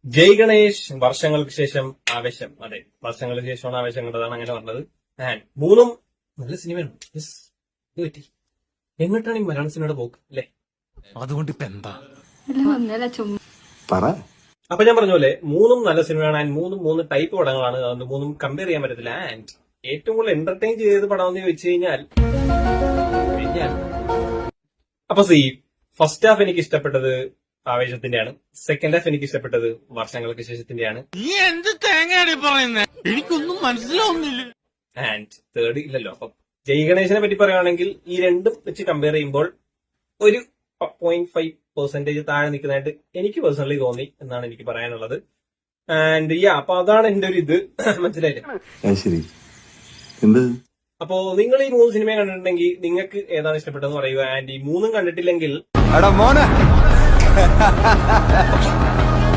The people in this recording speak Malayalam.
ജയ് ഗണേഷ് വർഷങ്ങൾക്ക് ശേഷം ആവേശം. അതെ, വർഷങ്ങൾക്ക് ശേഷമാണ് ആവേശം കണ്ടതാണ് അങ്ങനെ പറഞ്ഞത്. ആൻഡ് മൂന്നും നല്ല സിനിമയാണ്. യെസ്, ഇത് പറ്റി. എങ്ങോട്ടാണ് ഈ മലയാള സിനിമയുടെ പോക്ക് അല്ലേ? അതുകൊണ്ട് ഇപ്പൊ എന്താ പറ. അപ്പൊ ഞാൻ പറഞ്ഞ പോലെ മൂന്നും നല്ല സിനിമയാണ്. ആൻഡ് മൂന്ന് ടൈപ്പ് പടങ്ങളാണ്. അതുകൊണ്ട് മൂന്നും കമ്പയർ ചെയ്യാൻ പറ്റത്തില്ല. ആൻഡ് ഏറ്റവും കൂടുതൽ എന്റർടൈൻ ചെയ്ത് പടമെന്ന് ചോദിച്ചു കഴിഞ്ഞാൽ അപ്പൊ ഫസ്റ്റ് ഹാഫ് എനിക്ക് ഇഷ്ടപ്പെട്ടത് ആവേശത്തിന്റെയാണ്. സെക്കൻഡ് ഹാഫ് എനിക്ക് ഇഷ്ടപ്പെട്ടത് വർഷങ്ങൾക്ക് ശേഷത്തിന്റെയാണ്. നീ എന്ത് തേങ്ങയാണ് പറയുന്നത്? എനിക്കൊന്നും മനസ്സിലാവുന്നില്ല. ആൻഡ് തേർഡ് ഇല്ലല്ലോ. അപ്പൊ ജയ് ഗണേശനെ പറ്റി പറയുകയാണെങ്കിൽ ഈ രണ്ടും വെച്ച് കമ്പയർ ചെയ്യുമ്പോൾ ഒരു 0.5% താഴെ നിൽക്കുന്നതായിട്ട് എനിക്ക് പേഴ്സണലി തോന്നി എന്നാണ് എനിക്ക് പറയാനുള്ളത്. ആൻഡ് അപ്പൊ അതാണ് എന്റെ ഒരു ഇത്. മനസ്സിലായില്ലേ? ശരി. എന്ത്? അപ്പോ നിങ്ങൾ ഈ മൂന്ന് സിനിമ കണ്ടിട്ടുണ്ടെങ്കിൽ നിങ്ങൾക്ക് ഏതാണ് ഇഷ്ടപ്പെട്ടതെന്ന് പറയുക. ആൻഡ് ഈ മൂന്നും കണ്ടിട്ടില്ലെങ്കിൽ